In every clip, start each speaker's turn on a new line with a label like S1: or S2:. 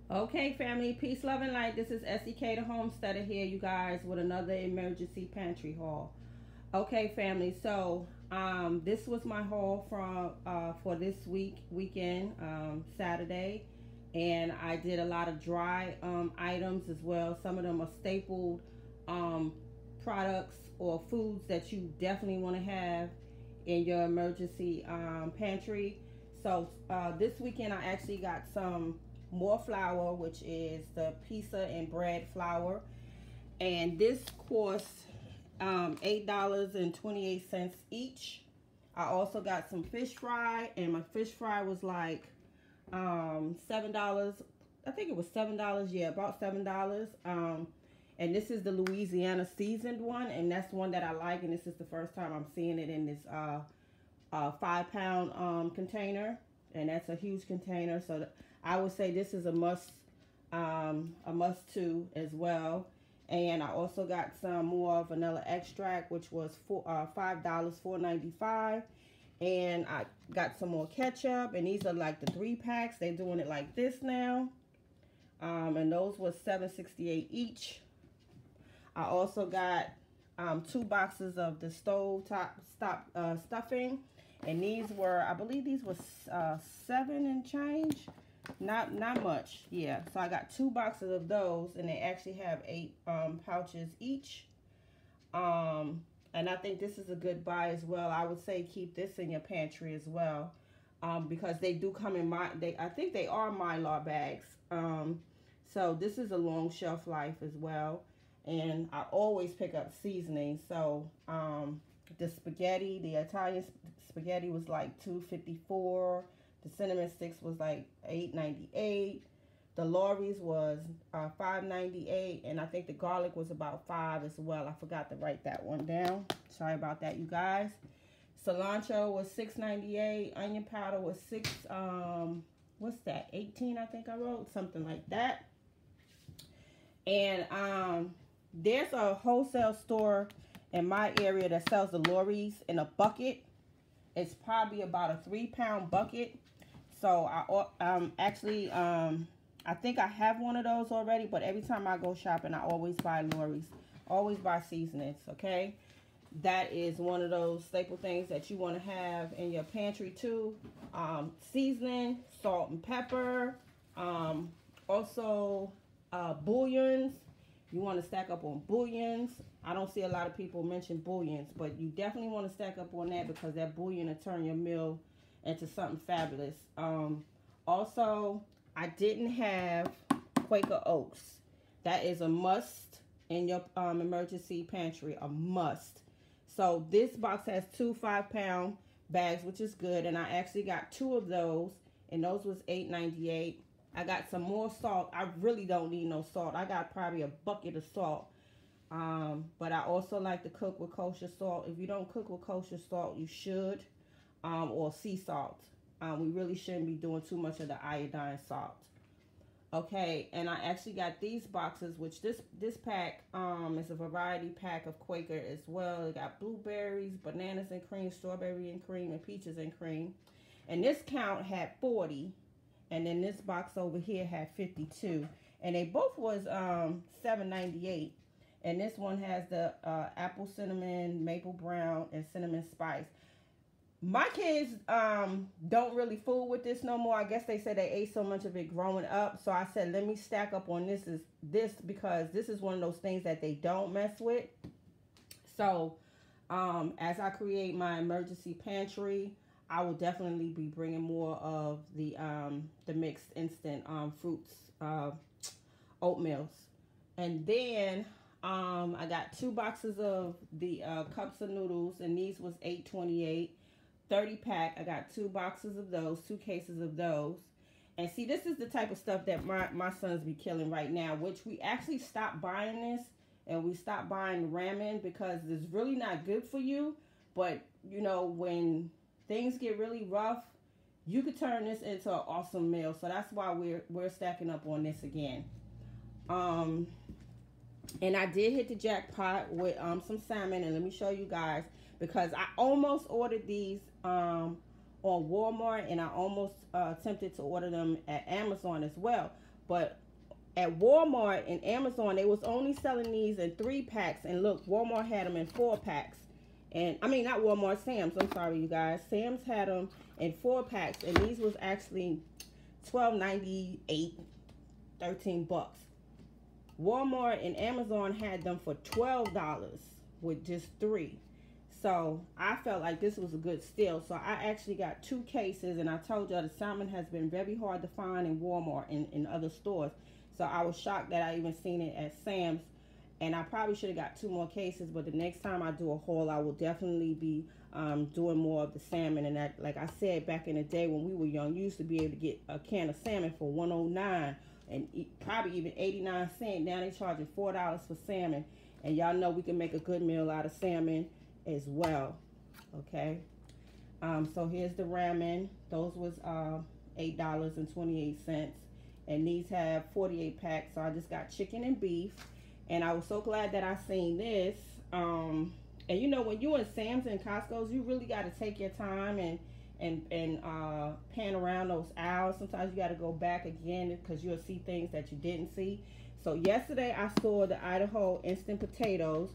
S1: Okay, family, peace, love, and light. This is SEK the Homesteader here, you guys, with another emergency pantry haul. Okay, family. So, this was my haul from for this weekend, Saturday, and I did a lot of dry items as well. Some of them are stapled um, products or foods that you definitely want to have in your emergency pantry. So this weekend I actually got some more flour, which is the pizza and bread flour, and this costs $8.28 each. I also got some fish fry, and my fish fry was like $7. I think it was $7. Yeah, about $7. And this is the Louisiana seasoned one, and that's one that I like. And this is the first time I'm seeing it in this 5 pound container, and that's a huge container. So I would say this is a must too as well. And I also got some more vanilla extract, which was $5, $4.95. And I got some more ketchup, and these are like the 3 packs. They're doing it like this now. And those was $7.68 each. I also got 2 boxes of the stuffing, and these were, I believe these was 7 and change. Not much, yeah. So I got 2 boxes of those, and they actually have 8 pouches each. And I think this is a good buy as well. I would say keep this in your pantry as well, because they do come in I think they are Mylar bags. So this is a long shelf life as well. And I always pick up seasoning. So the spaghetti, the Italian spaghetti was like $2.54. The cinnamon sticks was like $8.98. The Lorry's was $5.98, and I think the garlic was about $5 as well. I forgot to write that one down. Sorry about that, you guys. Cilantro was $6.98. Onion powder was what's that? 18, I think I wrote something like that. And there's a wholesale store in my area that sells the Lorry's in a bucket. It's probably about a 3-pound bucket. So I think I have one of those already, but every time I go shopping, I always buy Lorry's. Always buy seasonings, okay? That is one of those staple things that you want to have in your pantry too. Seasoning, salt and pepper, also bouillons. You want to stack up on bouillons. I don't see a lot of people mention bouillons, but you definitely want to stack up on that, because that bouillon will turn your meal into something fabulous. Also, I didn't have Quaker oats. That is a must in your emergency pantry, a must. So this box has 2 5-pound bags, which is good, and I actually got 2 of those, and those was $8.98. I got some more salt. I really don't need no salt. I got probably a bucket of salt. But I also like to cook with kosher salt. If you don't cook with kosher salt, you should, or sea salt. We really shouldn't be doing too much of the iodine salt. Okay, and I actually got these boxes, which this pack is a variety pack of Quaker as well. It got blueberries, bananas and cream, strawberry and cream, and peaches and cream. And this count had 40, and then this box over here had 52. And they both was $7.98. And this one has the apple cinnamon, maple brown, and cinnamon spice. My kids don't really fool with this no more. I guess they said they ate so much of it growing up. So I said, let me stack up on this because this is one of those things that they don't mess with. So as I create my emergency pantry, I will definitely be bringing more of the mixed instant fruits, oatmeals. And then I got 2 boxes of the cups of noodles, and these was $8.28. 30-pack. I got 2 boxes of those, 2 cases of those. And see, this is the type of stuff that my sons be killing right now, which we actually stopped buying this, and we stopped buying ramen because it's really not good for you. But, you know, when things get really rough, you could turn this into an awesome meal. So that's why we're stacking up on this again. And I did hit the jackpot with some salmon, and let me show you guys, because I almost ordered these on Walmart, and I almost tempted to order them at Amazon as well. But at Walmart and Amazon, they was only selling these in 3-packs. And look, Walmart had them in 4-packs. And I mean, not Walmart, Sam's. I'm sorry, you guys. Sam's had them in 4-packs, and these was actually $12.98, 13 bucks. Walmart and Amazon had them for $12 with just 3. So I felt like this was a good steal. So I actually got 2 cases, and I told y'all the salmon has been very hard to find in Walmart and in other stores. So I was shocked that I even seen it at Sam's, and I probably should have got 2 more cases. But the next time I do a haul, I will definitely be doing more of the salmon. And that, like I said, back in the day when we were young, you used to be able to get a can of salmon for $1.09 and probably even 89 cents. Now they charging $4 for salmon, and y'all know we can make a good meal out of salmon as well. Okay, so here's the ramen. Those was $8.28, and these have 48 packs. So I just got chicken and beef, and I was so glad that I seen this. And you know, when you in Sam's and Costco's, you really got to take your time and pan around those aisles. Sometimes you got to go back again because you'll see things that you didn't see. So yesterday I saw the Idaho instant potatoes.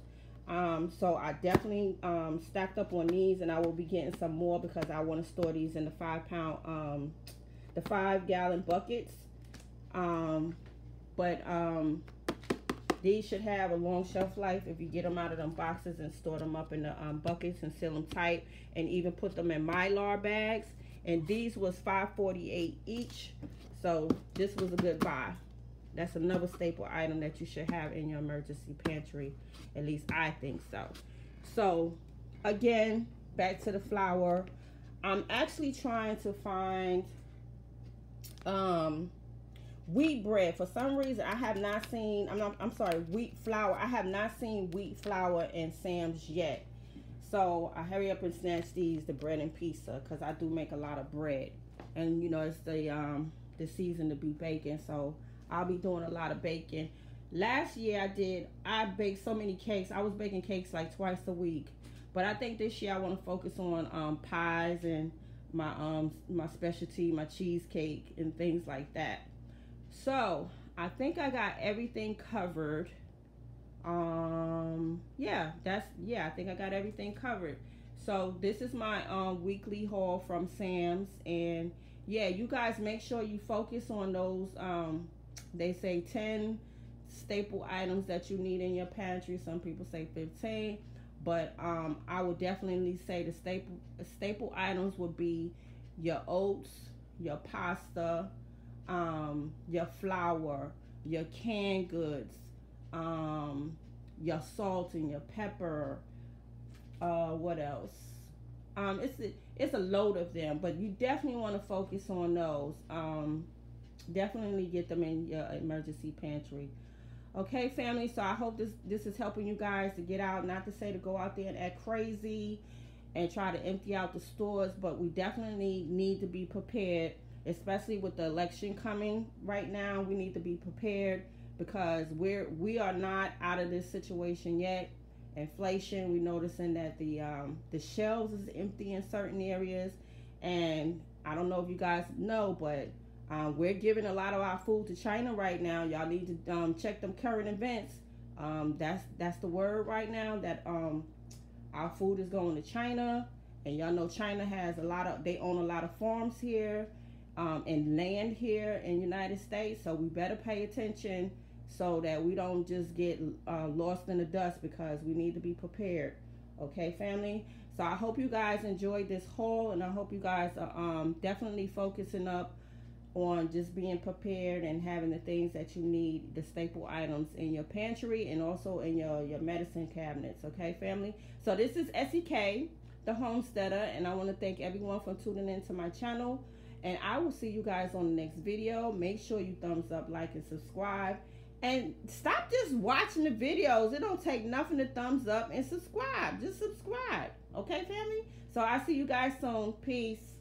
S1: So I definitely stacked up on these, and I will be getting some more because I want to store these in the 5-gallon buckets. These should have a long shelf life if you get them out of them boxes and store them up in the buckets and seal them tight, and even put them in Mylar bags. And these was $5.48 each, so this was a good buy. That's another staple item that you should have in your emergency pantry. At least I think so. So again, back to the flour. I'm actually trying to find wheat bread. For some reason, I have not seen, wheat flour. I have not seen wheat flour in Sam's yet. So I hurry up and snatch these, the bread and pizza, because I do make a lot of bread. And you know, it's the season to be baking, so I'll be doing a lot of baking. Last year I baked so many cakes. I was baking cakes like twice a week. But I think this year I want to focus on pies and my specialty, my cheesecake and things like that. So I think I got everything covered. I think I got everything covered. So this is my weekly haul from Sam's, and yeah, you guys make sure you focus on those they say 10 staple items that you need in your pantry. Some people say 15, but I would definitely say the staple items would be your oats, your pasta, your flour, your canned goods, your salt and your pepper. What else? It's a load of them, but you definitely want to focus on those. Definitely get them in your emergency pantry. Okay, family, so I hope this is helping you guys to get out. Not to say to go out there and act crazy and try to empty out the stores, but we definitely need to be prepared, especially with the election coming right now. We need to be prepared because we are not out of this situation yet. Inflation, we're noticing that the shelves is empty in certain areas, and I don't know if you guys know, but we're giving a lot of our food to China right now. Y'all need to check them current events. That's the word right now, that our food is going to China, and y'all know China has they own a lot of farms here and land here in the United States. So we better pay attention so that we don't just get lost in the dust, because we need to be prepared. Okay, family? So I hope you guys enjoyed this haul, and I hope you guys are definitely focusing up on just being prepared and having the things that you need, the staple items in your pantry and also in your medicine cabinets. Okay, family? So this is SEK, the homesteader, and I want to thank everyone for tuning into my channel, and I will see you guys on the next video. Make sure you thumbs up, like, and subscribe, and stop just watching the videos. It don't take nothing to thumbs up and subscribe. Just subscribe. Okay, family? So I'll see you guys soon. Peace.